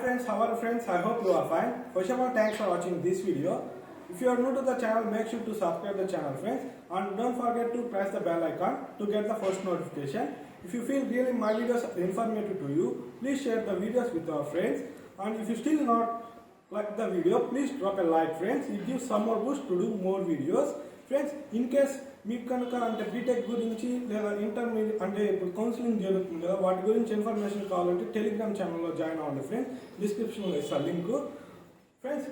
friends, how are friends? I hope you are fine. First of all, thanks for watching this video. If you are new to the channel, make sure to subscribe the channel, friends, and don't forget to press the bell icon to get the first notification. If you feel really my videos are informative to you, please share the videos with our friends. And if you still not like the video, please drop a like, friends. It gives some more boost to do more videos. Friends, in case మీకు కనుక అంటే BTech గురించి లేదా intermediate అంటే ఇప్పుడు counselling జరుగుతుంది కదా, వాటి గురించి ఇన్ఫర్మేషన్ కావాలంటే టెలిగ్రామ్ ఛానల్లో జాయిన్ అవ్వండి ఫ్రెండ్స్. డిస్క్రిప్షన్లో ఇస్తాను లింక్. ఫ్రెండ్స్,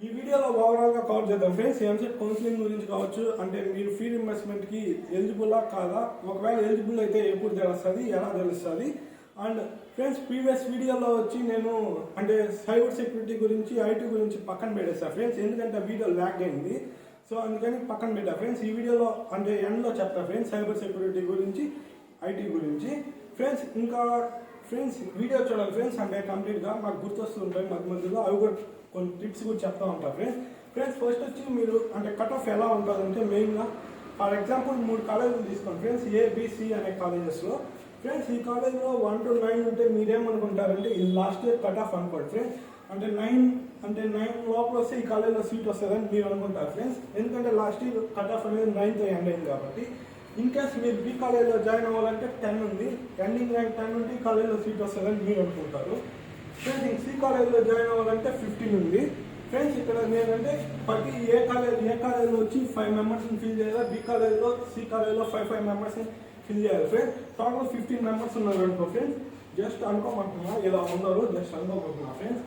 ఈ వీడియోలో ఓవరాల్గా కవర్ చేద్దాం ఫ్రెండ్స్. ఎంసెట్ కౌన్సిలింగ్ గురించి కావచ్చు, అంటే మీరు ఫీ రింబర్స్మెంట్కి ఎలిజిబుల్లా కాదా, ఒకవేళ ఎలిజిబుల్ అయితే ఎప్పుడు తెలుస్తుంది, ఎలా తెలుస్తుంది. అండ్ ఫ్రెండ్స్, ప్రీవియస్ వీడియోలో వచ్చి నేను అంటే సైబర్ సెక్యూరిటీ గురించి ఐటీ గురించి పక్కన పెట్టేస్తాను ఫ్రెండ్స్, ఎందుకంటే వీడియో ల్యాగ్ అయింది. సో అందుకని పక్కన పెట్టా ఫ్రెండ్స్. ఈ వీడియోలో అంటే ఎండ్లో చెప్తా ఫ్రెండ్స్ సైబర్ సెక్యూరిటీ గురించి, ఐటీ గురించి. ఫ్రెండ్స్, ఇంకా ఫ్రెండ్స్ వీడియో చూడాలి ఫ్రెండ్స్, అంటే కంప్లీట్గా మాకు గుర్తొస్తుంటాయి మధ్య మధ్యలో, అవి కూడా కొన్ని టిప్స్ కూడా చెప్తా ఉంటారు ఫ్రెండ్స్. ఫ్రెండ్స్, ఫస్ట్ వచ్చి మీరు అంటే కట్ ఆఫ్ ఎలా ఉంటుందంటే మెయిన్గా ఫర్ ఎగ్జాంపుల్ 3 కాలేజీలు తీసుకోండి ఫ్రెండ్స్, ఏబిసి అనే కాలేజెస్లో. ఫ్రెండ్స్, ఈ కాలేజ్లో 1 to 9 ఉంటే మీరేమనుకుంటారంటే ఇది లాస్ట్ ఇయర్ కట్ ఆఫ్ అనుకోండి ఫ్రెండ్స్. అంటే 9 లోపల వస్తే ఈ కాలేజ్లో సీట్ వస్తుందని మీరు అనుకుంటారు ఫ్రెండ్స్, ఎందుకంటే లాస్ట్ ఇయర్ కట్ ఆఫ్ అనేది 9తో ఎండ్ అయింది కాబట్టి. ఇన్ కేస్ మీరు బి కాలేజ్లో జాయిన్ అవ్వాలంటే 10 ఉంది, ఎండింగ్ ర్యాంక్ 10 ఉంటే ఈ కాలేజ్లో సీట్ వస్తుందని మీరు అనుకుంటారు ఫ్రెండ్స్. ఇంక సి కాలేజ్లో జాయిన్ అవ్వాలంటే 15 ఉంది ఫ్రెండ్స్. ఇక్కడ నేనంటే ప్రతి ఏ కాలేజ్లో వచ్చి 5 మెంబర్స్ని ఫిల్ చేయాలి, బి కాలేజ్లో సి కాలేజ్లో 5 మెంబర్స్ని ఫిల్ చేయాలి ఫ్రెండ్స్. టోటల్ 15 మెంబర్స్ ఉన్నారు అనుకో ఫ్రెండ్స్. జస్ట్ అనుకోమంటున్నా, ఇలా ఉన్నారు జస్ట్ అనుకోమంటున్నా ఫ్రెండ్స్.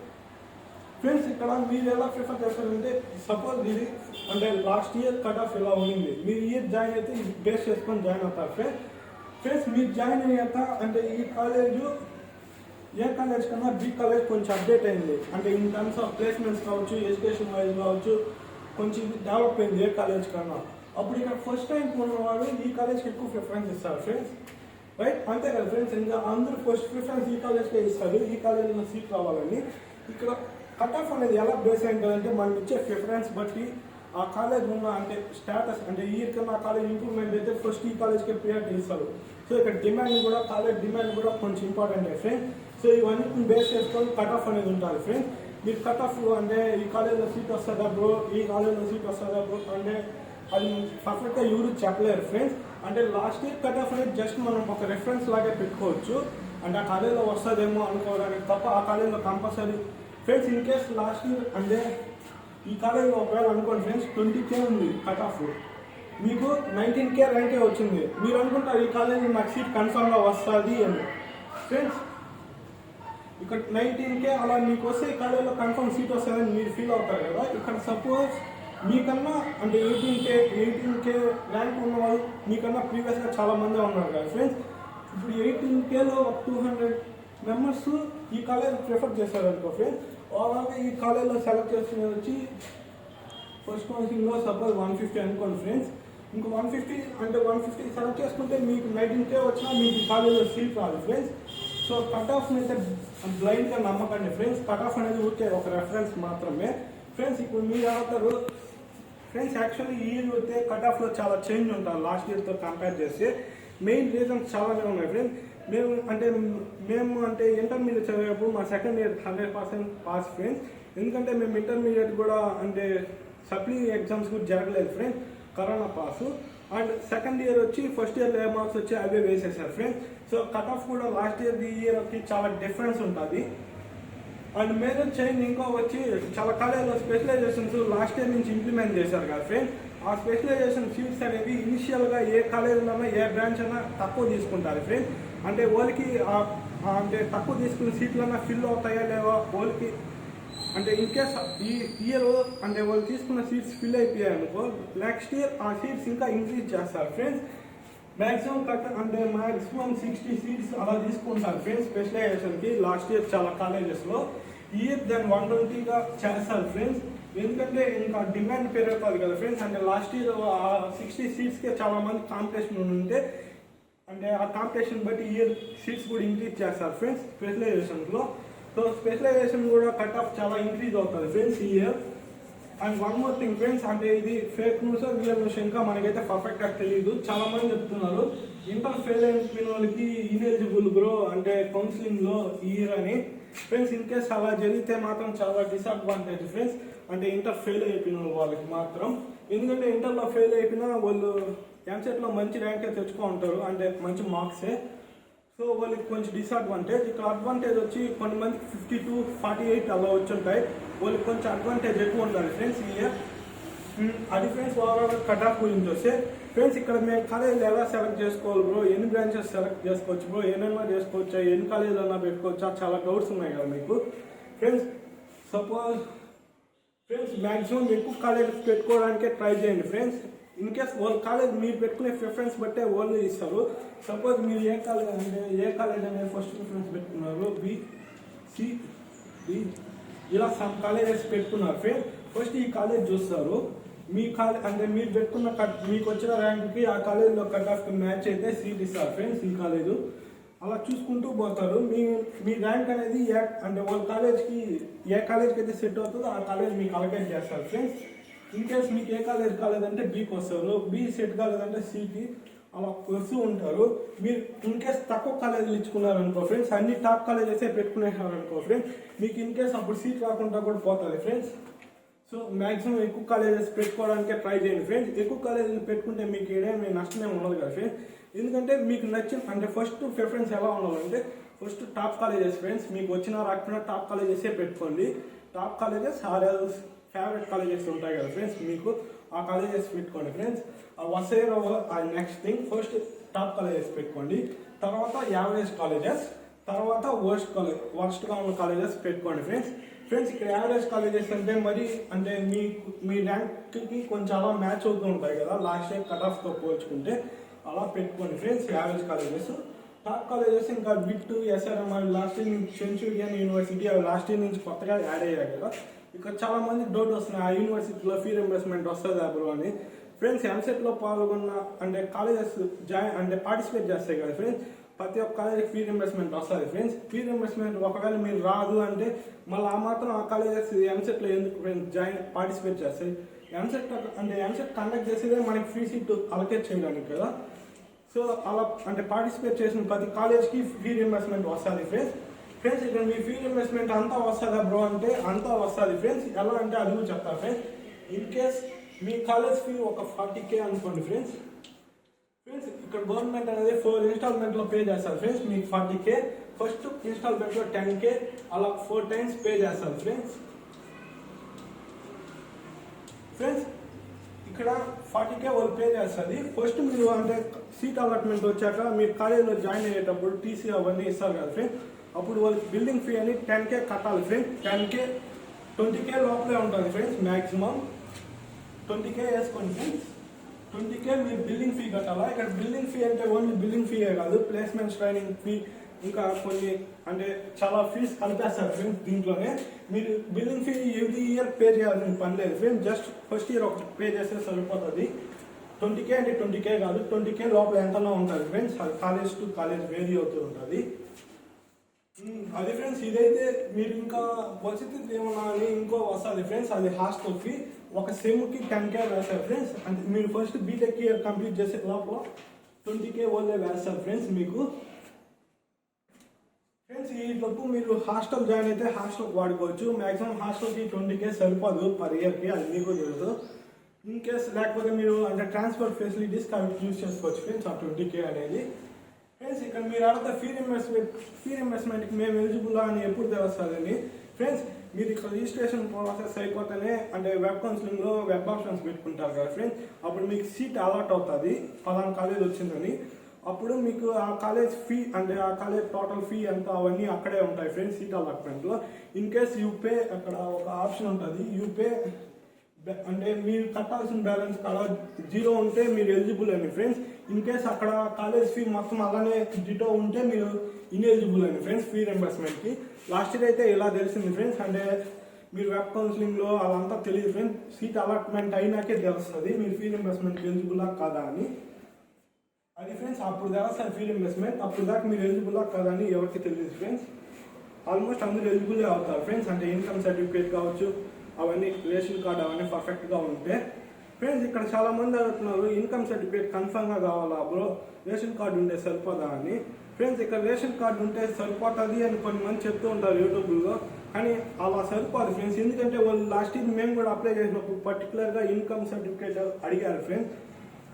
ఫ్రెండ్స్, ఇక్కడ మీరు ఎలా ప్రిఫర్ చేస్తారంటే సపోజ్ ఇది అంటే లాస్ట్ ఇయర్ కట్ ఆఫ్ ఎలా ఉండింది, మీరు ఇయర్ జాయిన్ అయితే బేస్ చేసుకొని జాయిన్ అవుతారు ఫ్రెండ్స్. ఫ్రెండ్స్, మీరు జాయిన్ అయ్యాక అంటే ఈ కాలేజ్ ఏ కాలేజ్ కన్నా బి కాలేజ్ కొంచెం అప్డేట్ అయింది, అంటే ఇన్ టర్మ్స్ ఆఫ్ ప్లేస్మెంట్స్ కావచ్చు, ఎడ్యుకేషన్ వైజ్ కావచ్చు, కొంచెం డెవలప్ అయింది ఏ కాలేజ్ కన్నా. అప్పుడు ఇక్కడ ఫస్ట్ టైం ఉన్నవాడు ఈ కాలేజ్కి ఎక్కువ ప్రిఫరెన్స్ ఇస్తారు ఫ్రెండ్స్, రైట్? అంతే కదా ఫ్రెండ్స్, ఇంకా అందరూ ఫస్ట్ ప్రిఫరెన్స్ ఈ కాలేజ్కే ఇస్తారు, ఈ కాలేజ్లో సీట్ రావాలని. ఇక్కడ కట్ ఆఫ్ అనేది ఎలా బేస్ అయిందంటే మనం ఇచ్చే ప్రిఫరెన్స్ బట్టి ఆ కాలేజ్ ఉన్న అంటే స్టేటస్, అంటే ఈ కన్నా ఆ కాలేజ్ ఇంప్రూవ్మెంట్ అయితే ఫస్ట్ ఈ కాలేజ్కి ప్రియారిటీ ఇస్తారు. సో ఇక్కడ డిమాండ్ కూడా, కాలేజ్ డిమాండ్ కూడా కొంచెం ఇంపార్టెంట్ ఫ్రెండ్స్. సో ఇవన్నీ బేస్ చేసుకొని కట్ ఆఫ్ అనేది ఉంటుంది ఫ్రెండ్స్. మీరు కట్ ఆఫ్ అంటే ఈ కాలేజ్లో సీట్ వస్తుందా బ్రో, ఈ కాలేజ్లో సీట్ వస్తుందా బ్రో అంటే అది పర్ఫెక్ట్గా ఎవరు చెప్పలేరు ఫ్రెండ్స్. అంటే లాస్ట్ ఇయర్ కట్ ఆఫ్ అనేది జస్ట్ మనం ఒక రెఫరెన్స్ లాగే పెట్టుకోవచ్చు, అంటే ఆ కాలేజ్లో వస్తుందేమో అనుకోవడానికి తప్ప ఆ కాలేజ్లో compulsory friends. In case last year అంటే ఈ కాలేజ్లో ఒకవేళ అనుకోండి ఫ్రెండ్స్ 20K ఉంది కట్ ఆఫ్, మీకు 19K ర్యాంకే వచ్చింది, మీరు అనుకుంటారు ఈ కాలేజ్లో నాకు సీట్ కన్ఫర్మ్గా వస్తుంది అని ఫ్రెండ్స్. ఇక్కడ 19K అలా మీకు వస్తే ఈ కాలేజ్లో కన్ఫర్మ్ సీట్ వస్తుందని మీరు ఫీల్ అవుతారు కదా. ఇక్కడ సపోజ్ మీకన్నా అంటే 18K ర్యాంక్ ఉన్న వాళ్ళు మీకన్నా ప్రీవియస్గా చాలా మంది ఉన్నారు కదా ఫ్రెండ్స్. ఇప్పుడు 18Kలో 200 మెంబర్స్ ఈ కాలేజ్ ప్రిఫర్ చేస్తారు అనుకో ఫ్రెండ్స్. ఓవరాల్గా ఈ కాలేజ్లో సెలెక్ట్ చేసుకునేది వచ్చి ఫస్ట్ కౌన్సిలింగ్లో సపోజ్ 150 అనుకోండి ఫ్రెండ్స్. ఇంకా 150 సెలెక్ట్ చేసుకుంటే మీకు 19K వచ్చినా మీకు ఈ కాలేజ్లో సీట్ రాదు ఫ్రెండ్స్. సో కట్ ఆఫ్ అయితే బ్లైండ్గా నమ్మకండి ఫ్రెండ్స్, కట్ ఆఫ్ అనేది ఊరికే ఒక రెఫరెన్స్ మాత్రమే ఫ్రెండ్స్. ఇప్పుడు మీరు ఏమవుతారు ఫ్రెండ్స్, యాక్చువల్లీ ఈ ఇయర్ వస్తే కట్ ఆఫ్లో చాలా చేంజ్ ఉంటుంది లాస్ట్ ఇయర్తో కంపేర్ చేస్తే. మెయిన్ రీజన్స్ చాలానే ఉన్నాయి ఫ్రెండ్స్. మేము అంటే ఇంటర్మీడియట్ చదివేటప్పుడు మా సెకండ్ ఇయర్ 100% పాస్ ఫ్రెండ్స్, ఎందుకంటే మేము ఇంటర్మీడియట్ కూడా అంటే సప్లీ ఎగ్జామ్స్ కూడా జరగలేదు friends, corona pass. And second year వచ్చి ఫస్ట్ ఇయర్లో ఏ మార్క్స్ వచ్చి అవే వేసేసారు ఫ్రెండ్స్. సో కట్ ఆఫ్ కూడా లాస్ట్ ఈ ఇయర్కి చాలా డిఫరెన్స్ ఉంటుంది. అండ్ మేజర్ చేంజ్ ఇంకో వచ్చి చాలా కాలేజ్లో స్పెషలైజేషన్స్ లాస్ట్ ఇయర్ నుంచి ఇంప్లిమెంట్ చేశారు కదా ఫ్రెండ్స్. ఆ స్పెషలైజేషన్ సీట్స్ అనేవి ఇనిషియల్గా ఏ కాలేజ్లో ఏ బ్రాంచ్ అయినా తక్కువ తీసుకుంటారు ఫ్రెండ్స్. అంటే వాళ్ళకి అంటే తక్కువ తీసుకున్న సీట్లన్నా ఫిల్ అవుతాయా లేవా వాళ్ళకి, అంటే ఇన్ కేస్ ఈ ఇయర్ అంటే వాళ్ళు తీసుకున్న సీట్స్ ఫిల్ అయిపోయాయి అనుకో, నెక్స్ట్ ఇయర్ ఆ సీట్స్ ఇంకా ఇంక్రీజ్ చేస్తారు ఫ్రెండ్స్. మ్యాక్సిమం అంటే మ్యాక్సిమం 60 సీట్స్ అలా తీసుకుంటారు ఫ్రెండ్స్ స్పెషలైజేషన్కి. లాస్ట్ ఇయర్ చాలా కాలేజెస్లో ఈ ఇయర్ దాన్ని 120గా చేస్తారు ఫ్రెండ్స్, ఎందుకంటే ఇంకా డిమాండ్ పెరుగుతుంది కదా ఫ్రెండ్స్. అంటే లాస్ట్ ఇయర్ 60 సీట్స్కే చాలా మంది కాంపిటీషన్ ఉంటే, అంటే ఆ కాంపిటీషన్ బట్టి ఇయర్ సీట్స్ కూడా ఇంక్రీజ్ చేస్తారు ఫ్రెండ్స్ స్పెషలైజేషన్స్లో. సో స్పెషలైజేషన్ కూడా కట్ ఆఫ్ చాలా ఇంక్రీజ్ అవుతుంది ఫ్రెండ్స్ ఈ year. And one more thing friends, అంటే ఇది ఫేక్ న్యూస్ రియల్ న్యూస్ ఇంకా మనకైతే పర్ఫెక్ట్గా తెలియదు. చాలా మంది చెప్తున్నారు ఇంటర్ ఫెయిల్ అయిన వాళ్ళకి ఇన్ఎలిజిబుల్ బ్రో అంటే కౌన్సిలింగ్లో ఈ ఇయర్ అని. ఫ్రెండ్స్ ఇన్ కేస్ అలా జరిగితే మాత్రం చాలా డిసడ్వాంటేజ్ ఫ్రెండ్స్. అంటే ఇంటర్ ఫెయిల్ అయిపోయిన వాళ్ళకి మాత్రం, ఎందుకంటే ఇంటర్లో ఫెయిల్ అయిపోయినా వాళ్ళు ఎంసెట్లో మంచి ర్యాంకే తెచ్చుకో ఉంటారు, అంటే మంచి మార్క్సే. సో వాళ్ళకి కొంచెం డిసడ్వాంటేజ్. ఇక్కడ అడ్వాంటేజ్ వచ్చి కొంతమందికి 52, 48 అలా వచ్చి ఉంటాయి, వాళ్ళకి కొంచెం అడ్వాంటేజ్ ఎక్కువ ఉండాలి ఫ్రెండ్స్ ఈ ఇయర్. అది ఫ్రెండ్స్ ఓవరాల్ కట్ ఆఫ్ గురించి వస్తే ఫ్రెండ్స్, ఇక్కడ మేము కాలేజీలు ఎలా సెలెక్ట్ చేసుకోవాలి బ్రో, ఎన్ని బ్రాంచెస్ సెలెక్ట్ చేసుకోవచ్చు బ్రో, ఏమైనా చేసుకోవచ్చా, ఎన్ని కాలేజీలు అన్నా పెట్టుకోవచ్చా, చాలా డౌట్స్ ఉన్నాయి కదా మీకు ఫ్రెండ్స్. సపోజ్ ఫ్రెండ్స్ మ్యాక్సిమం ఎక్కువ కాలేజ్ పెట్టుకోవడానికే ట్రై చేయండి ఫ్రెండ్స్. ఇన్ కేస్ వాళ్ళ కాలేజ్ మీరు పెట్టుకునే ప్రిఫరెన్స్ బట్టే వాళ్ళు ఇస్తారు. సపోజ్ మీరు ఏ కాలేజ్ అనేది ఫస్ట్ ప్రిఫరెన్స్ పెట్టుకున్నారు, బి, సి, డి ఇలా సమ్ కాలేజెస్ పెట్టుకున్నారు ఫ్రెండ్స్. ఫస్ట్ ఈ కాలేజ్ చూస్తారు, మీ కాలేజ్ అంటే మీరు పెట్టుకున్న మీకు వచ్చిన ర్యాంక్కి ఆ కాలేజ్లో కట్ ఆఫ్కి మ్యాచ్ అయితే సీట్ ఇస్తారు ఫ్రెండ్స్ ఈ కాలేజ్. అలా చూసుకుంటూ పోతారు. మీ ర్యాంక్ అనేది అంటే వాళ్ళ కాలేజ్కి ఏ కాలేజ్కి అయితే సెట్ అవుతుందో ఆ కాలేజ్ మీకు అలకేట్ చేస్తారు ఫ్రెండ్స్. ఇన్ కేస్ మీకు ఏ కాలేజ్ కాలేదంటే బీకి వస్తారు, బి సెట్ కాలేదంటే సికి అలా వస్తూ ఉంటారు. మీరు ఇన్ కేస్ తక్కువ కాలేజీలు ఇచ్చుకున్నారు అనుకో ఫ్రెండ్స్, అన్ని టాప్ కాలేజెస్ పెట్టుకునేసారు అనుకో ఫ్రెండ్స్, మీకు ఇన్ కేస్ అప్పుడు సీట్ రాకుండా కూడా పోతుంది ఫ్రెండ్స్. సో మ్యాక్సిమం ఎక్కువ కాలేజెస్ పెట్టుకోవడానికే ట్రై చేయండి ఫ్రెండ్స్. ఎక్కువ కాలేజీలు పెట్టుకుంటే మీకు ఏమీ నష్టమే ఉండదు కదా ఫ్రెండ్స్. ఎందుకంటే మీకు నచ్చిన అంటే ఫస్ట్ ప్రిఫరెన్స్ ఎలా ఉండాలంటే ఫస్ట్ టాప్ కాలేజెస్ ఫ్రెండ్స్. మీకు వచ్చినా రాకపోయినా టాప్ కాలేజెసే పెట్టుకోండి. టాప్ కాలేజెస్ ఫేవరెట్ కాలేజెస్ ఉంటాయి కదా ఫ్రెండ్స్, మీకు ఆ కాలేజెస్ పెట్టుకోండి ఫ్రెండ్స్. వసేరో next thing, first top colleges పెట్టుకోండి, తర్వాత యావరేజ్ కాలేజెస్, తర్వాత వర్స్ట్గా ఉన్న కాలేజెస్ పెట్టుకోండి ఫ్రెండ్స్. ఫ్రెండ్స్ ఇక్కడ యావరేజ్ కాలేజెస్ అంటే మరి అంటే మీ ర్యాంక్కి కొంచెం అలా మ్యాచ్ అవుతూ ఉంటాయి కదా లాస్ట్ ఇయర్ కట్ ఆఫ్తో పోల్చుకుంటే, అలా పెట్టుకోండి friends average colleges. Top colleges ఇంకా బిట్, ఎస్ఆర్ఎం అవి లాస్ట్ ఇయర్ నుంచి, సెంచూరియన్ యూనివర్సిటీ అవి లాస్ట్ ఇయర్ నుంచి కొత్తగా యాడ్ అయ్యాయి కదా. ఇక్కడ చాలా మంది డౌట్ వస్తున్నాయి, ఆ యూనివర్సిటీలో ఫీ రింబర్స్మెంట్ వస్తుంది బ్రో అని. ఫ్రెండ్స్ ఎంసెట్లో పాల్గొన్న అంటే కాలేజెస్ అంటే పార్టిసిపేట్ చేస్తాయి కదా ఫ్రెండ్స్, ప్రతి ఒక్క కాలేజీకి ఫీ రింబర్స్మెంట్ వస్తుంది ఫ్రెండ్స్. ఫీ రింబర్స్మెంట్ ఒకవేళ మీరు రాదు అంటే మళ్ళీ ఆ మాత్రం ఆ కాలేజెస్ ఎంసెట్లో ఎందుకు ఫ్రెండ్స్ పార్టిసిపేట్ చేస్తాయి. ఎంసెట్ కండక్ట్ చేసేదే మనకి ఫ్రీ సీట్ అలకేట్ చేయడానికి కదా. సో అలా అంటే పార్టిసిపేట్ చేసిన ప్రతి కాలేజ్కి ఫీ రింబర్స్మెంట్ వస్తుంది ఫ్రెండ్స్. ఫ్రెండ్స్ ఇక్కడ మీ ఫీ రింబర్స్మెంట్ అంతా వస్తుందా బ్రో అంటే అంతా వస్తుంది ఫ్రెండ్స్. ఎలా అంటే అది కూడా చెప్తాను friends. In case me college fee ఒక 40K అనుకోండి ఫ్రెండ్స్. ఇక్కడ గవర్నమెంట్ అనేది 4 ఇన్స్టాల్మెంట్లో పే చేస్తారు ఫ్రెండ్స్. మీకు 40K ఫస్ట్ ఇన్స్టాల్మెంట్లో 10K అలా 4 times పే చేస్తారు ఫ్రెండ్స్. ఇక్కడ 40K వాళ్ళు పే చేస్తుంది. ఫస్ట్ మీరు అంటే సీట్ అలాట్మెంట్ వచ్చాక మీరు కాలేజీలో జాయిన్ అయ్యేటప్పుడు టీసీ అవన్నీ ఇస్తారు కదా ఫ్రెండ్స్, అప్పుడు వాళ్ళకి బిల్డింగ్ ఫీ అని 10K కట్టాలి ఫ్రెండ్స్. 10K 20K లోపలే ఉంటుంది ఫ్రెండ్స్. మ్యాక్సిమం 20K వేసుకోండి ఫ్రెండ్స్. 20K మీరు బిల్డింగ్ ఫీ కట్టాలా. ఇక్కడ బిల్డింగ్ ఫీ అంటే ఓన్లీ బిల్డింగ్ ఫీయే కాదు, ప్లేస్మెంట్స్ ట్రైనింగ్ ఫీ ఇంకా కొన్ని అంటే చాలా ఫీజ్ కలిపేస్తారు ఫ్రెండ్స్ దీంట్లోనే. మీరు building fee every year pay చేయాల్సిన పని లేదు ఫ్రెండ్స్, జస్ట్ ఫస్ట్ ఇయర్ ఒకటి పే చేస్తే సరిపోతుంది. 20K అంటే 20K కాదు, 20K లోపల ఎంతనో ఉంటుంది ఫ్రెండ్స్. అది కాలేజ్ టు కాలేజ్ వేరీ అవుతూ ఉంటుంది. అది ఫ్రెండ్స్. ఇదైతే మీరు ఇంకా వసతి ఏమన్నా అని ఇంకో వస్తుంది ఫ్రెండ్స్, అది హాస్టల్ ఫీ. ఒక సెమ్కి 10K వేస్తారు ఫ్రెండ్స్. అంటే మీరు ఫస్ట్ బీటెక్ ఇయర్ కంప్లీట్ చేసే లోపల 20K వాళ్ళే వేస్తారు ఫ్రెండ్స్ మీకు. ఫ్రెండ్స్ ఈ లోపు మీరు హాస్టల్ జాయిన్ అయితే హాస్టల్కి వాడుకోవచ్చు. మ్యాక్సిమం హాస్టల్కి 20K సరిపోదు పర్ ఇయర్కి, అది మీకు తెలుసు. ఇన్ కేస్ లేకపోతే మీరు అంటే ట్రాన్స్పోర్ట్ ఫెసిలిటీస్కి అవి యూజ్ చేసుకోవచ్చు ఫ్రెండ్స్ ఆ 20K అనేది. ఫ్రెండ్స్ ఇక్కడ మీరు అడిగితే ఫీ రింబర్స్మెంట్కి మేము ఎలిజిబుల్ అని ఎప్పుడు తెలుస్తుందండి ఫ్రెండ్స్. మీరు ఇక్కడ రిజిస్ట్రేషన్ ప్రాసెస్ అయిపోతేనే అంటే వెబ్ కౌన్సిలింగ్లో వెబ్ ఆప్షన్స్ పెట్టుకుంటారు కదా ఫ్రెండ్స్, అప్పుడు మీకు సీట్ అలాట్ అవుతుంది పలానా కాలేజ్ వచ్చిందని. అప్పుడు మీకు ఆ కాలేజ్ ఫీ అంటే ఆ కాలేజ్ టోటల్ ఫీ ఎంత అవన్నీ అక్కడే ఉంటాయి ఫ్రెండ్స్ సీట్ అలాట్మెంట్లో. ఇన్ కేస్ యూపే అక్కడ ఒక ఆప్షన్ ఉంటుంది, యూపే అంటే మీరు కట్టాల్సిన బ్యాలెన్స్ అలా 0 ఉంటే మీరు ఎలిజిబుల్ అని ఫ్రెండ్స్. ఇన్ కేస్ అక్కడ కాలేజ్ ఫీ మొత్తం అలానే డిటో ఉంటే మీరు ఇన్ఎలిజిబుల్ అని ఫ్రెండ్స్ ఫీ రింబర్స్మెంట్కి. లాస్ట్ ఇయర్ అయితే ఇలా తెలిసింది ఫ్రెండ్స్. అంటే మీరు వెబ్ కౌన్సిలింగ్లో అదంతా తెలియదు ఫ్రెండ్స్, సీట్ అలాట్మెంట్ అయినాకే తెలుస్తుంది మీరు ఫీ రింబర్స్మెంట్కి ఎలిజిబులా కాదా అని. అది ఫ్రెండ్స్ అప్పుడు తెలుస్తుంది ఫీ రింబర్స్మెంట్. అప్పుడు దాకా మీరు ఎలిజిబులా కాదా అని ఎవరికి తెలియదు ఫ్రెండ్స్. ఆల్మోస్ట్ అందరూ ఎలిజిబుల్ అవుతారు ఫ్రెండ్స్. అంటే ఇన్కమ్ సర్టిఫికేట్ కావచ్చు, అవన్నీ రేషన్ కార్డ్ అవన్నీ పర్ఫెక్ట్గా ఉంటే ఫ్రెండ్స్. ఇక్కడ చాలా మంది అడుగుతున్నారు ఇన్కమ్ సర్టిఫికేట్ కన్ఫర్మ్గా కావాలా బ్రో, రేషన్ కార్డు ఉంటే సరిపోదా అని. ఫ్రెండ్స్ ఇక్కడ రేషన్ కార్డు ఉంటే సరిపోతుంది అని కొంతమంది చెప్తూ ఉంటారు యూట్యూబ్లో, కానీ అలా సరిపోదు ఫ్రెండ్స్. ఎందుకంటే వాళ్ళు లాస్ట్ ఇయర్ మేము కూడా అప్లై చేసినప్పుడు పర్టికులర్గా ఇన్కమ్ సర్టిఫికేట్ అడిగారు ఫ్రెండ్స్,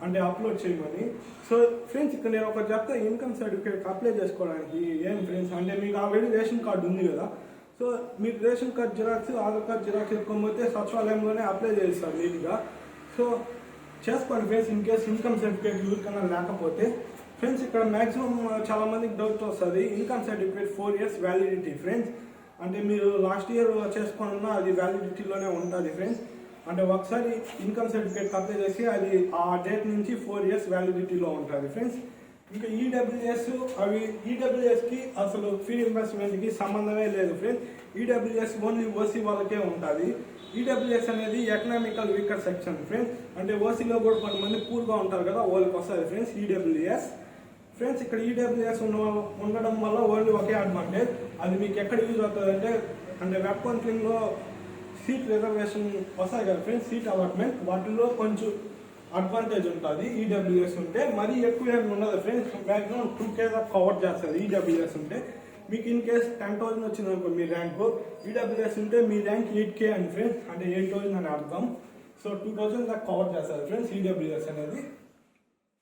అంటే అప్లోడ్ చేయమని. సో ఫ్రెండ్స్ ఇక్కడ నేను ఒకటి చెప్తా, ఇన్కమ్ సర్టిఫికేట్ అప్లై చేసుకోవడానికి ఏం ఫ్రెండ్స్ అంటే మీకు ఆల్రెడీ రేషన్ కార్డు ఉంది కదా, సో మీకు ration card xerox Aadhaar card xerox ఎత్తుకోకపోతే సచివాలయంలోనే అప్లై చేస్తారు నీట్గా. సో చేసుకోండి friends, in case income certificate యూరికన్నా లేకపోతే. ఫ్రెండ్స్ ఇక్కడ మ్యాక్సిమం చాలా మందికి డౌట్ వస్తుంది, income certificate 4 years validity friends. అంటే మీరు లాస్ట్ ఇయర్ చేసుకున్నా అది వ్యాలిడిటీలోనే ఉంటుంది ఫ్రెండ్స్. అంటే ఒకసారి ఇన్కమ్ సర్టిఫికేట్ అప్లై చేసి అది ఆ డేట్ నుంచి 4 years వ్యాలిడిటీలో ఉంటుంది ఫ్రెండ్స్. ఇంకా ఈడబ్ల్యూఎస్ అవి ఈడబ్ల్యూఎస్కి అసలు ఫీ రింబర్స్మెంట్కి సంబంధమే లేదు ఫ్రెండ్స్. ఈడబ్ల్యూఎస్ ఓన్లీ ఓసీ వాళ్ళకే ఉంటుంది. ఈడబ్ల్యూఎస్ అనేది ఎకనామికల్ వీకర్ సెక్షన్ ఫ్రెండ్స్. అంటే ఓసీలో కూడా కొంతమంది పూర్గా ఉంటారు కదా, వాళ్ళకి వస్తుంది ఫ్రెండ్స్ ఈడబ్ల్యూఎస్. ఫ్రెండ్స్ ఇక్కడ ఈడబ్ల్యూఎస్ ఉండడం వల్ల ఓన్లీ ఒకే అడ్వాంటేజ్, అది మీకు ఎక్కడ యూజ్ అవుతుంది అంటే వెబ్ కౌన్సిలింగ్లో సీట్ రిజర్వేషన్ వస్తాయి కదా ఫ్రెండ్స్, సీట్ అలాట్మెంట్, వాటిల్లో కొంచెం అడ్వాంటేజ్ ఉంటుంది ఈడబ్ల్యూఎస్ ఉంటే. మరీ ఎక్కువ ఏమి ఉండదు ఫ్రెండ్స్, మ్యాక్సిమం 2K కవర్ చేస్తుంది ఈడబ్ల్యూఎస్ ఉంటే. మీకు ఇన్ కేస్ 10,000 వచ్చింది అనుకో మీ ర్యాంకు, ఈడబ్ల్యూఎస్ ఉంటే మీ ర్యాంక్ 8K అని ఫ్రెండ్స్, అంటే 8,000 అని అర్థం. సో 2,000 దాకా కవర్ చేస్తారు ఫ్రెండ్స్ ఈడబ్ల్యూఎస్ అనేది.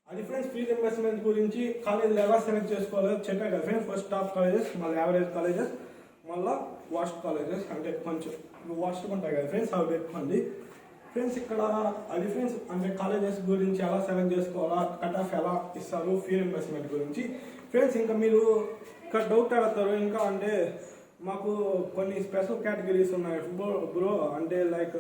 అది ఫ్రెండ్స్ ఫీ రింబర్స్మెంట్ గురించి కాలేజీలు ఎలా సెలెక్ట్ చేసుకోవాలో చెప్పారు కదా ఫ్రెండ్స్. ఫస్ట్ టాప్ కాలేజెస్, మళ్ళీ యావరేజ్ కాలేజెస్, మళ్ళీ వాస్ట్ కాలేజెస్, అంటే కొంచెం వాస్ట్గా ఉంటాయి కదా ఫ్రెండ్స్, అవి పెట్టుకోండి ఫ్రెండ్స్. ఇక్కడ అది ఫ్రెండ్స్ అంటే కాలేజెస్ గురించి ఎలా సెలెక్ట్ చేసుకోవాలా, కట్ ఆఫ్ ఎలా ఇస్తారు, ఫీ రింబర్స్మెంట్ గురించి ఫ్రెండ్స్. ఇంకా మీరు ఇక్కడ డౌట్ అడుగుతారు, ఇంకా అంటే మాకు కొన్ని స్పెషల్ కేటగిరీస్ ఉన్నాయి బ్రో, అంటే లైక్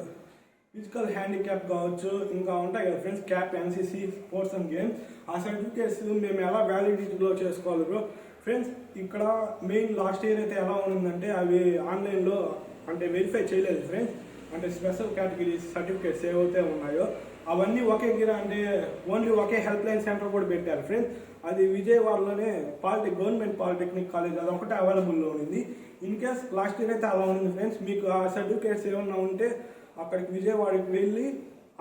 ఫిజికల్ హ్యాండిక్యాప్ కావచ్చు, ఇంకా ఉంటాయి కదా friends, cap, NCC, sports and games. ఆ సర్టిఫికేట్స్ మేము ఎలా వ్యాలిడిటీలో చేసుకోవాలి బ్రో ఫ్రెండ్స్. ఇక్కడ మెయిన్ లాస్ట్ ఇయర్ అయితే ఎలా ఉందంటే అవి ఆన్లైన్లో అంటే వెరిఫై చేయలేదు ఫ్రెండ్స్. అంటే స్పెషల్ కేటగిరీస్ సర్టిఫికేట్స్ ఏవైతే ఉన్నాయో అవన్నీ ఒకే అంటే ఓన్లీ ఒకే హెల్ప్ లైన్ సెంటర్ కూడా పెట్టారు ఫ్రెండ్స్. అది విజయవాడలోనే గవర్నమెంట్ పాలిటెక్నిక్ కాలేజ్ అది ఒకటే అవైలబుల్లో ఉంది. ఇన్ కేస్ లాస్ట్ ఇయర్ అయితే అలా ఉంది ఫ్రెండ్స్. మీకు ఆ సర్టిఫికేట్స్ ఏమన్నా ఉంటే అక్కడికి విజయవాడకి వెళ్ళి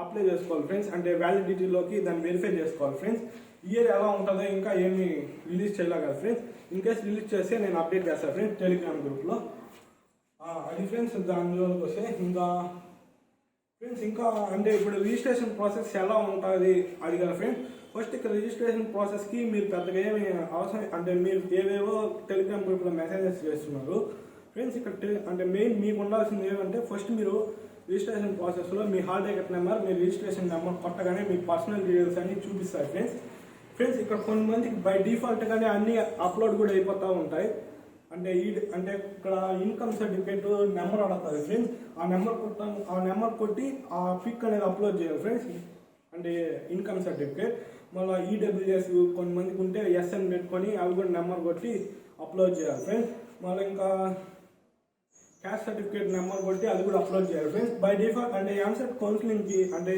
అప్లై చేసుకోవాలి ఫ్రెండ్స్, అంటే వ్యాలిడిటీలోకి దాన్ని వెరిఫై చేసుకోవాలి ఫ్రెండ్స్. ఇయర్ ఎలా ఉంటుందో ఇంకా ఏమి రిలీజ్ చేయలేదు కదా ఫ్రెండ్స్. ఇన్ కేస్ రిలీజ్ చేస్తే నేను అప్డేట్ చేస్తాను ఫ్రెండ్స్ టెలిగ్రామ్ గ్రూప్లో. అది ఫ్రెండ్స్ దానిలోకి వస్తే ఇంకా ఫ్రెండ్స్ ఇంకా అంటే ఇప్పుడు రిజిస్ట్రేషన్ ప్రాసెస్ ఎలా ఉంటుంది అది కదా ఫ్రెండ్స్. ఫస్ట్ ఇక్కడ రిజిస్ట్రేషన్ ప్రాసెస్కి మీరు పెద్దగా ఏమి అవసరం, అంటే మీరు ఏవేవో టెలిగ్రామ్ గ్రూప్లో మెసేజెస్ చేస్తున్నారు ఫ్రెండ్స్. ఇక్కడ అంటే మెయిన్ మీకు ఉండాల్సింది ఏమంటే ఫస్ట్ మీరు రిజిస్ట్రేషన్ ప్రాసెస్లో మీ హాల్ టికెట్ నెంబర్, మీ రిజిస్ట్రేషన్ నెంబర్ కొట్టగానే మీ పర్సనల్ డీటెయిల్స్ అన్ని చూపిస్తారు ఫ్రెండ్స్. ఇక్కడ కొంతమందికి బై డిఫాల్ట్గానే అన్ని అప్లోడ్ కూడా అయిపోతూ ఉంటాయి. అంటే ఇక్కడ ఇన్కమ్ సర్టిఫికేట్ నెంబర్ అడుగుతుంది ఫ్రెండ్స్. ఆ నెంబర్ కొట్టి ఆ పిక్ అనేది అప్లోడ్ చేయాలి ఫ్రెండ్స్, అంటే ఇన్కమ్ సర్టిఫికేట్. మళ్ళీ ఈడబ్ల్యూఎస్ కొంతమందికి ఉంటే ఎస్ఎన్ పెట్టుకొని అవి కూడా నెంబర్ కొట్టి అప్లోడ్ చేయాలి ఫ్రెండ్స్. మళ్ళీ ఇంకా క్యాస్ట్ సర్టిఫికేట్ నెంబర్ కొట్టి అది కూడా అప్లోడ్ చేయాలి ఫ్రెండ్స్. బై డిఫాల్ట్ అంటే ఎంసెట్ కౌన్సిలింగ్కి అంటే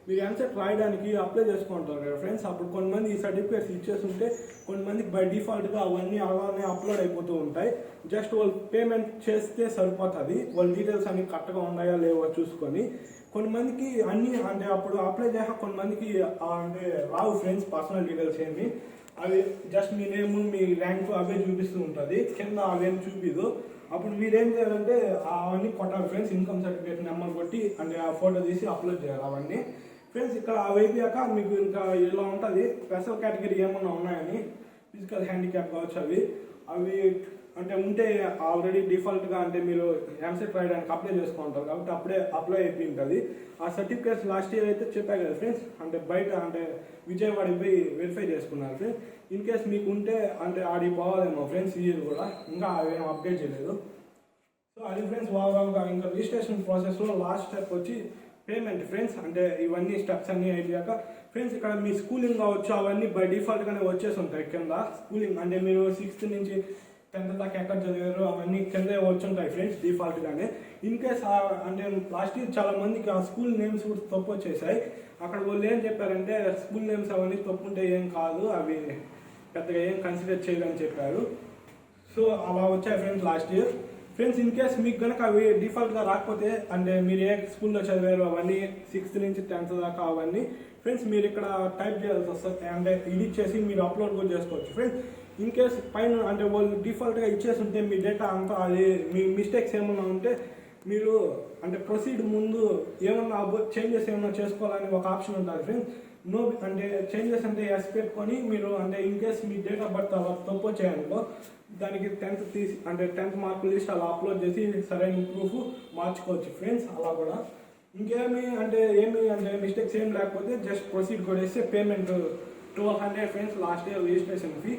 మీరు ఎంసెట్ రాయడానికి అప్లై చేసుకుంటారు కదా ఫ్రెండ్స్. అప్పుడు కొంతమంది ఈ సర్టిఫికేట్స్ ఇచ్చేస్తుంటే కొంతమందికి బై డిఫాల్ట్గా అవన్నీ అలానే అప్లోడ్ అయిపోతూ ఉంటాయి. జస్ట్ వాళ్ళు పేమెంట్ చేస్తే సరిపోతుంది, వాళ్ళ డీటెయిల్స్ అన్ని కరెక్ట్గా ఉన్నాయా లేవో చూసుకొని. కొంతమందికి అన్ని అంటే అప్పుడు అప్లై చేసాక కొంతమందికి అంటే రావు ఫ్రెండ్స్ పర్సనల్ డీటెయిల్స్ ఏమి, అవి జస్ట్ మీ నేమ్, మీ ర్యాంక్ అవే చూపిస్తూ ఉంటుంది, కింద అవేం చూపిదు. అప్పుడు మీరేం చేయాలంటే అవన్నీ కొట్టాలి ఫ్రెండ్స్, ఇన్కమ్ సర్టిఫికేట్ నెంబర్ కొట్టి అంటే ఆ ఫోటో తీసి అప్లోడ్ చేయాలి అవన్నీ ఫ్రెండ్స్. ఇక్కడ అవి అయిపోయాక మీకు ఇంకా ఇలా ఉంటుంది స్పెషల్ కేటగిరీ ఏమన్నా ఉన్నాయని, ఫిజికల్ హ్యాండిక్యాప్ కావచ్చు అవి అంటే ఉంటే ఆల్రెడీ డిఫాల్ట్గా అంటే మీరు ఎంసెట్ రాయడానికి అప్లై చేసుకుంటారు కాబట్టి అప్పుడే అప్లై అయిపోయి ఉంటుంది. ఆ సర్టిఫికేట్స్ లాస్ట్ ఇయర్ అయితే చెప్పా కదా ఫ్రెండ్స్, అంటే బయట అంటే విజయవాడకి పోయి వెరిఫై చేసుకున్నారు ఫ్రెండ్స్. ఇన్ కేస్ మీకు ఉంటే అంటే ఆడికి పోవాలేమో ఫ్రెండ్స్, ఈ ఇయర్ కూడా ఇంకా అవేం అప్డేట్ చేయలేదు. సో అది ఫ్రెండ్స్ ఓవరాల్గా ఇంకా రిజిస్ట్రేషన్ ప్రాసెస్లో లాస్ట్ స్టెప్ వచ్చి పేమెంట్ ఫ్రెండ్స్. అంటే ఇవన్నీ స్టెప్స్ అన్నీ అయిపోయాక ఫ్రెండ్స్ ఇక్కడ మీ స్కూలింగ్ కావచ్చు అవన్నీ బై డిఫాల్ట్గానే వచ్చేసి ఉంటాయి కింద. స్కూలింగ్ అంటే మీరు 6th నుంచి 10th దాకా ఎక్కడ చదివారు అవన్నీ కిందే వచ్చుంటాయి ఫ్రెండ్స్ డిఫాల్ట్గానే. ఇన్ కేస్ అంటే లాస్ట్ ఇయర్ చాలా మందికి ఆ స్కూల్ నేమ్స్ కూడా తప్పు వచ్చేసాయి. అక్కడ వాళ్ళు ఏం చెప్పారంటే స్కూల్ నేమ్స్ అవన్నీ తప్పు ఉంటే ఏం కాదు, అవి పెద్దగా ఏం కన్సిడర్ చేయదని చెప్పారు. సో అలా వచ్చాయి friends last year friends. In case మీకు కనుక అవి డిఫాల్ట్గా రాకపోతే అంటే మీరు ఏ స్కూల్లో చదివారు అవన్నీ 6th నుంచి 10th దాకా అవన్నీ ఫ్రెండ్స్ మీరు ఇక్కడ టైప్ చేయాల్సి వస్తుంది. అంటే ఎడిట్ చేసి మీరు అప్లోడ్ కూడా చేసుకోవచ్చు ఫ్రెండ్స్. ఇన్ కేస్ పైన అంటే వాళ్ళు డిఫాల్ట్గా ఇచ్చేసి ఉంటే మీ డేటా అంతా అది మీ మిస్టేక్స్ ఏమన్నా ఉంటే మీరు అంటే ప్రొసీడ్ ముందు ఏమన్నా చేంజెస్ ఏమన్నా చేసుకోవాలని ఒక ఆప్షన్ ఉంటుంది ఫ్రెండ్స్. నో అంటే చేంజెస్ అంటే ఎస్ పెట్టుకొని మీరు అంటే in case me date of birth అలా తప్పు చేయాలనుకో దానికి 10th తీసి అంటే 10th మార్క్ లిస్ట్ అలా అప్లోడ్ చేసి సరైన ప్రూఫ్ మార్చుకోవచ్చు ఫ్రెండ్స్. అలా కూడా ఇంకేమి అంటే మిస్టేక్స్ ఏం లేకపోతే జస్ట్ ప్రొసీడ్ కొట్టేస్తే payment 1200 friends last year registration fee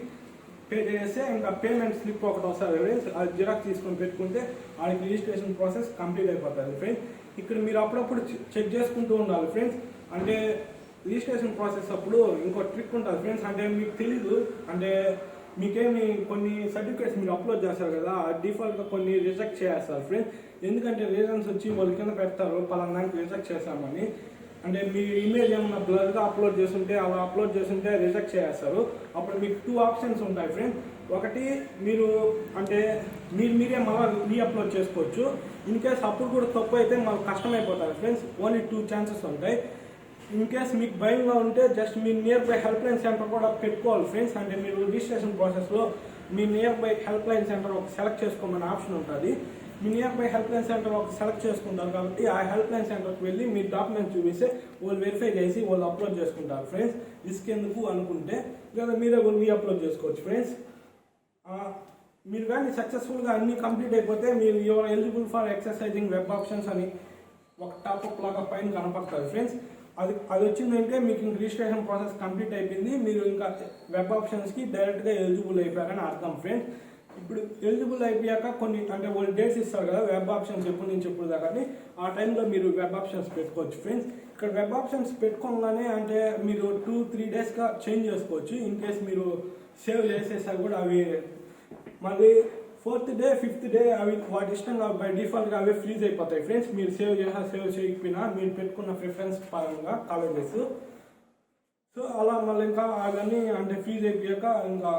pay చేస్తే ఇంకా పేమెంట్ స్లిప్ ఒకటి వస్తుంది ఫ్రెండ్స్. అది జిరాక్స్ తీసుకొని పెట్టుకుంటే వాళ్ళకి రిజిస్ట్రేషన్ ప్రాసెస్ కంప్లీట్ అయిపోతుంది ఫ్రెండ్స్. ఇక్కడ మీరు అప్పుడప్పుడు చెక్ చేసుకుంటూ ఉండాలి ఫ్రెండ్స్. అంటే రిజిస్ట్రేషన్ ప్రాసెస్ అప్పుడు ఇంకో ట్రిక్ ఉంటుంది ఫ్రెండ్స్. అంటే మీకు తెలీదు అంటే మీకేమి కొన్ని సర్టిఫికేట్స్ మీరు అప్లోడ్ చేస్తారు కదా డిఫాల్ట్గా కొన్ని రిజెక్ట్ చేస్తారు ఫ్రెండ్స్. ఎందుకంటే రీజన్స్ వచ్చి వాళ్ళ కింద పెడతారు పలానానికి రిజెక్ట్ చేస్తామని. అంటే మీ ఇమేజ్ ఏమన్నా బ్లర్గా అప్లోడ్ చేస్తుంటే అలా అప్లోడ్ చేస్తుంటే రిజెక్ట్ చేస్తారు. అప్పుడు మీకు 2 ఆప్షన్స్ ఉంటాయి ఫ్రెండ్స్. ఒకటి మీరు అంటే మీరే మళ్ళీ రీఅప్లోడ్ చేసుకోవచ్చు. ఇన్ కేస్ అప్పుడు కూడా తప్పు అయితే మాకు కష్టమైపోతుంది ఫ్రెండ్స్. ఓన్లీ 2 ఛాన్సెస్ ఉంటాయి. ఇన్ కేస్ మీకు భయంగా ఉంటే జస్ట్ మీ nearby help line centre కూడా పెట్టుకోవాలి ఫ్రెండ్స్. అంటే మీరు రిజిస్ట్రేషన్ ప్రాసెస్లో మీ nearby help line centre ఒక సెలెక్ట్ చేసుకోమని ఆప్షన్ ఉంటుంది. మీ nearby help line centre ఒక సెలెక్ట్ చేసుకుంటారు కాబట్టి ఆ హెల్ప్ లైన్ సెంటర్కి వెళ్ళి మీ డాక్యుమెంట్స్ చూపిస్తే వాళ్ళు వెరిఫై చేసి వాళ్ళు అప్లోడ్ చేసుకుంటారు ఫ్రెండ్స్. రిస్క్ ఎందుకు అనుకుంటే లేదా మీరే వాళ్ళు అప్లోడ్ చేసుకోవచ్చు ఫ్రెండ్స్. మీరు కానీ సక్సెస్ఫుల్గా అన్ని కంప్లీట్ అయిపోతే మీరు your eligible for exercising web options అని ఒక టాప్అప్ లాగా పైన కనపడుతుంది ఫ్రెండ్స్. అది వచ్చిందంటే మీకు ఇంక రిజిస్ట్రేషన్ ప్రాసెస్ కంప్లీట్ అయిపోయింది. మీరు ఇంకా వెబ్ ఆప్షన్స్కి డైరెక్ట్గా ఎలిజిబుల్ అయిపోయారని అర్థం ఫ్రెండ్స్. ఇప్పుడు ఎలిజిబుల్ అయిపోయాక కొన్ని అంటే వాళ్ళు డేట్స్ ఇస్తారు కదా వెబ్ ఆప్షన్స్ ఎప్పటి నుంచి ఎప్పుడు దాకా ఆ టైంలో మీరు వెబ్ ఆప్షన్స్ పెట్టుకోవచ్చు ఫ్రెండ్స్. ఇక్కడ వెబ్ ఆప్షన్స్ పెట్టుకోగానే అంటే మీరు 2-3 డేస్గా చేంజ్ చేసుకోవచ్చు. ఇన్ కేస్ మీరు సేవ్ చేసేసారి కూడా అవి మళ్ళీ 4th డే 5th డే అవి వాటి ఇష్టంగా బై డిఫాల్ట్గా అవే ఫ్రీజ్ అయిపోతాయి ఫ్రెండ్స్. మీరు సేవ్ చేయకపోయినా మీరు పెట్టుకున్న ప్రిఫరెన్స్ పరంగా కాలేజెస్. సో అలా మళ్ళీ ఇంకా అవన్నీ అంటే ఫ్రీజ్ అయిపోయాక ఇంకా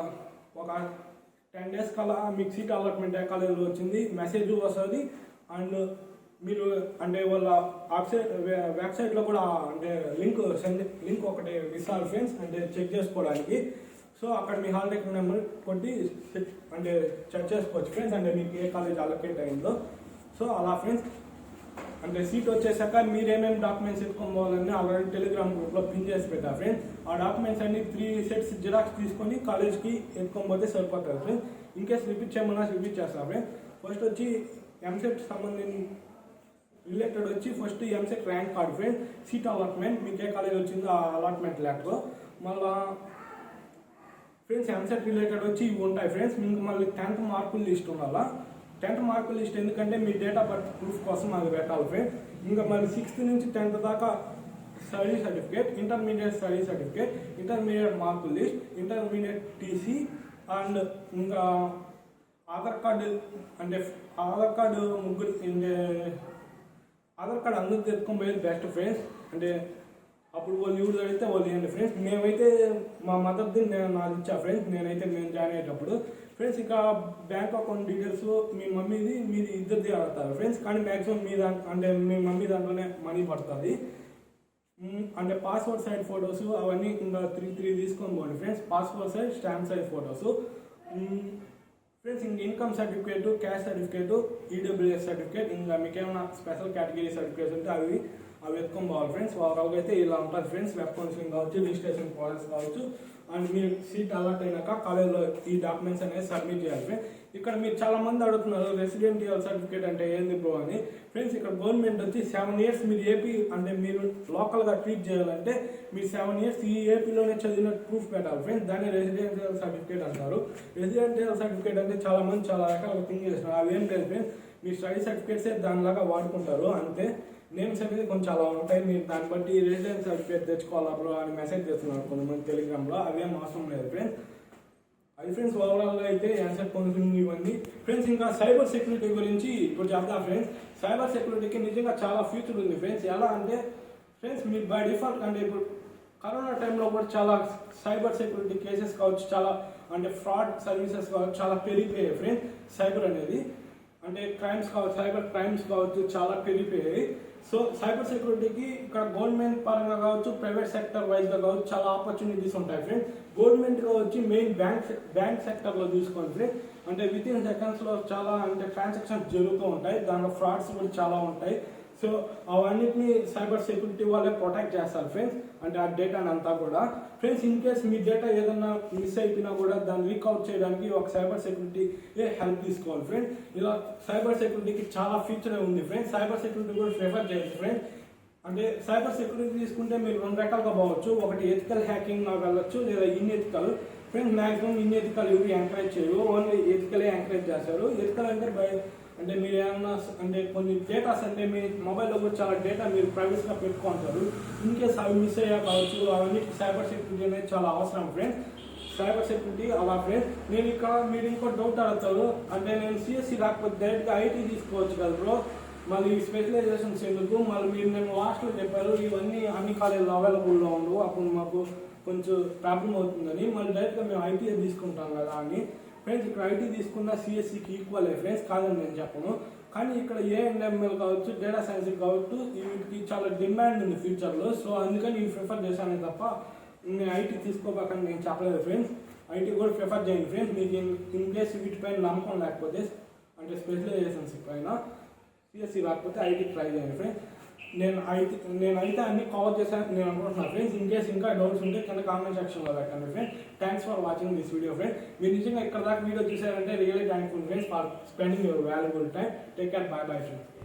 ఒక 10 డేస్ కల్లా మీకు సీట్ అలాట్మెంట్ ఏ కాలేజీలో వచ్చింది మెసేజ్ వస్తుంది. అండ్ మీరు అంటే వాళ్ళ వెబ్సైట్లో కూడా అంటే లింక్ ఒకటి ఇస్తారు ఫ్రెండ్స్ అంటే చెక్ చేసుకోవడానికి. సో అక్కడ మీ హాల్ టికెట్ నెంబర్ కొట్టి అంటే చెక్ చేసుకోవచ్చు ఫ్రెండ్స్. అంటే మీకు ఏ కాలేజ్ అలొకేట్ అయిందో. సో అలా ఫ్రెండ్స్ అంటే సీట్ వచ్చేసాక మీరు ఏమేమి డాక్యుమెంట్స్ ఎత్తుకోవాలని ఆల్రెడీ టెలిగ్రామ్ గ్రూప్లో పిన్ చేసి పెట్టా ఫ్రెండ్స్. ఆ డాక్యుమెంట్స్ అన్ని 3 సెట్స్ జిరాక్స్ తీసుకొని కాలేజ్కి ఎత్తుకోకపోతే సరిపోతుంది ఫ్రెండ్స్. ఇన్ కేస్ రిపీట్ చేయమన్నా రిపీట్ చేస్తాం ఫ్రెండ్స్. ఫస్ట్ వచ్చి ఎంసెట్ సంబంధించి రిలేటెడ్ వచ్చి first EAMCET rank card friends. Seat allotment మీకు ఏ కాలేజ్ వచ్చిందో ఆ అలాట్మెంట్ లెటర్. మళ్ళీ ఫ్రెండ్స్ ఎంసెట్ రిలేటెడ్ వచ్చి ఇవి ఉంటాయి ఫ్రెండ్స్. మీకు మళ్ళీ 10th మార్కుల లిస్ట్ ఉండాలా. 10th మార్కుల లిస్ట్ ఎందుకంటే మీ డేట్ ఆఫ్ బర్త్ ప్రూఫ్ కోసం అది పెట్టాలి ఫ్రెండ్స్. ఇంకా మళ్ళీ 6th నుంచి 10th దాకా study certificate, intermediate study certificate, intermediate మార్కుల లిస్ట్, ఇంటర్మీడియట్ టీసీ అండ్ ఇంకా ఆధార్ కార్డు. అంటే ఆధార్ కార్డు ఆధార్ కార్డు అందరూ తెచ్చుకొని పోయేది బెస్ట్ ఫ్రెండ్స్. అంటే అప్పుడు వాళ్ళు యూజ్ అడిగితే వాళ్ళు ఇవ్వండి ఫ్రెండ్స్. మేమైతే మా మదర్ది నాది ఇచ్చా ఫ్రెండ్స్. నేను జాయిన్ అయ్యేటప్పుడు ఫ్రెండ్స్ ఇంకా బ్యాంక్ అకౌంట్ డీటెయిల్స్ మీ మమ్మీది మీది ఇద్దరిది అడుగుతారు ఫ్రెండ్స్. కానీ మ్యాక్సిమం అంటే మీ మమ్మీ దాంట్లోనే మనీ పడుతుంది. అంటే పాస్పోర్ట్ సైజ్ ఫొటోస్ అవన్నీ ఇంకా 3 తీసుకొని పోండి friends. Passport size, stamp size photos friends. ఇంక income certificate, caste certificate, E W S certificate, ఇంకా మీకు ఏమైనా స్పెషల్ కేటగిరీ సర్టిఫికేట్స్ ఉంటే అవి ఎత్తుకొని పోవాలి ఫ్రెండ్స్. వాళ్ళకైతే ఇలా ఉంటుంది ఫ్రెండ్స్. వెబ్ కౌన్సిలింగ్ కావచ్చు, రిజిస్ట్రేషన్ ప్రాసెస్ కావచ్చు. అండ్ మీరు సీట్ అలాట్ అయినాక కాలేజ్లో ఈ డాక్యుమెంట్స్ అనేది సబ్మిట్ చేయాలి ఫ్రెండ్స్. ఇక్కడ మీరు చాలా మంది అడుగుతున్నారు రెసిడెంటియల్ సర్టిఫికేట్ అంటే ఏంది బ్రో అని ఫ్రెండ్స్. ఇక్కడ గవర్నమెంట్ వచ్చి 7 years మీరు ఏపీ అంటే మీరు లోకల్గా ట్రీట్ చేయాలంటే మీరు 7 years ఈ ఏపీలోనే చదివిన ప్రూఫ్ పెట్టాలి ఫ్రెండ్స్. దాన్ని రెసిడెన్షియల్ సర్టిఫికేట్ అంటారు. రెసిడెన్షియల్ సర్టిఫికేట్ అంటే చాలా మంది చాలా రకాలుగా థింక్ చేస్తున్నారు. అవేం లేదు ఫ్రెండ్స్. మీ స్టడీ సర్టిఫికేట్సే దానిలాగా వాడుకుంటారు అంతే. నేమ్స్ అనేది కొంచెం అలా ఉంటాయి. మీరు దాన్ని బట్టి రెసిడెన్స్ సర్టిఫికేట్ తెచ్చుకోవాలా బ్రో అని మెసేజ్ చేస్తున్నారు కొంతమంది టెలిగ్రామ్లో. అవేం అవసరం లేదు ఫ్రెండ్స్. అది ఫ్రెండ్స్ ఓవరాల్గా అయితే ఎంసెట్ కౌన్సిలింగ్ ఇవన్నీ ఫ్రెండ్స్. ఇంకా సైబర్ సెక్యూరిటీ గురించి ఇప్పుడు చెప్తా ఫ్రెండ్స్. సైబర్ సెక్యూరిటీకి నిజంగా చాలా ఫ్యూచర్ ఉంది ఫ్రెండ్స్. ఎలా అంటే ఫ్రెండ్స్ మీరు బై డిఫాల్ట్ అంటే ఇప్పుడు కరోనా టైంలో కూడా చాలా సైబర్ సెక్యూరిటీ కేసెస్ కావచ్చు, చాలా అంటే ఫ్రాడ్ సర్వీసెస్ కావచ్చు చాలా పెరిగిపోయాయి ఫ్రెండ్స్ సైబర్ అనేది. అంటే క్రైమ్స్ కావచ్చు, సైబర్ క్రైమ్స్ కావచ్చు చాలా పెరిగిపోయాయి. సో సైబర్ సెక్యూరిటీకి ఇక్కడ గవర్నమెంట్ పరంగా కావచ్చు, ప్రైవేట్ సెక్టర్ వైజ్గా కావచ్చు చాలా ఆపర్చునిటీస్ ఉంటాయి ఫ్రెండ్స్. గవర్నమెంట్గా వచ్చి మెయిన్ బ్యాంక్ సెక్టర్లో చూసుకోండి ఫ్రెండ్స్. అంటే విత్ ఇన్ సెకండ్స్లో చాలా అంటే ట్రాన్సాక్షన్స్ జరుగుతూ ఉంటాయి, దాంట్లో ఫ్రాడ్స్ కూడా చాలా ఉంటాయి. సో అవన్నిటిని సైబర్ సెక్యూరిటీ వాళ్ళే ప్రొటెక్ట్ చేస్తారు ఫ్రెండ్స్. అంటే ఆ డేటాని అంతా కూడా friends, in case me data ఏదన్నా మిస్ అయిపోయినా కూడా దాన్ని రీకవర్ చేయడానికి ఒక సైబర్ సెక్యూరిటీ హెల్ప్ తీసుకోవాలి ఫ్రెండ్స్. ఇలా సైబర్ సెక్యూరిటీకి చాలా ఫీచర్ ఉంది ఫ్రెండ్స్. సైబర్ సెక్యూరిటీ కూడా ప్రిఫర్ చేయొచ్చు ఫ్రెండ్స్. అంటే సైబర్ సెక్యూరిటీ తీసుకుంటే మీరు రెండు రకాలుగా పోవచ్చు. ఒకటి ఎథికల్ హ్యాకింగ్ వెళ్ళొచ్చు, లేదా ఇన్ఎథికల్. ఫ్రెండ్స్ మ్యాక్సిమం ఇన్ఎథికల్ ఎవరు ఎంకరేజ్ చేయరు, ఓన్లీ ఎథికలే ఎంకరేజ్ చేస్తారు. ఎథికల్ అంటే మీరు ఏమన్నా అంటే కొన్ని డేటాస్ అంటే మీ మొబైల్లో కూడా చాలా డేటా మీరు ప్రైవేట్గా పెట్టుకుంటారు. ఇన్ కేస్ అవి మిస్ అయ్యా కావచ్చు, అవన్నిటికి సైబర్ సెక్యూరిటీ అనేది చాలా అవసరం ఫ్రెండ్స్. సైబర్ సెక్యూరిటీ అలా ఫ్రెండ్స్. నేను ఇక్కడ మీరు ఇంకో డౌట్ అడుగుతారు, అంటే నేను సిఎస్సి రాకపోతే డైరెక్ట్గా ఐటీ తీసుకోవచ్చు కదా బ్రో, మళ్ళీ స్పెషలైజేషన్స్ ఎందుకు? మళ్ళీ మీరు నేను లాస్ట్లో చెప్పారు ఇవన్నీ అన్ని కాలేజీలో అవైలబుల్లో ఉండవు, అప్పుడు మాకు కొంచెం ప్రాబ్లం అవుతుందని. మళ్ళీ డైరెక్ట్గా మేము ఐటీఏ తీసుకుంటాం కదా అని ఫ్రెండ్స్. ఇక్కడ ఐటీ తీసుకున్న సిఎస్సికి ఈక్వల్ ఫ్రెండ్స్, కాదని నేను చెప్పను. కానీ ఇక్కడ ఏఎన్ఎంఎల్ కావచ్చు, డేటా సైన్స్ కావచ్చు, వీటికి చాలా డిమాండ్ ఉంది ఫ్యూచర్లో. సో అందుకని నేను ప్రిఫర్ చేశానే తప్ప నేను ఐటీ తీసుకోబాకని నేను చెప్పలేదు ఫ్రెండ్స్. ఐటీ కూడా ప్రిఫర్ చేయండి ఫ్రెండ్స్. మీకు ఇన్ కేస్ వీటిపైన నమ్మకం లేకపోతే, అంటే స్పెషలైజేషన్స్ పైన సిఎస్సి రాకపోతే ఐటీ ట్రై చేయండి ఫ్రెండ్స్. నేనైతే అన్ని కవర్ చేశాను నేను అనుకుంటున్నాను ఫ్రెండ్స్. ఇన్ కేస్ ఇంకా డౌట్స్ ఉంటే కింద కామెంట్ సెక్షన్లో పెట్టండి friends. Thanks for watching this video friends. మీరు నిజంగా ఇక్కడ దాకా వీడియో చూసారంటే really thankful friends for spending your valuable time. Take care, by bye friends.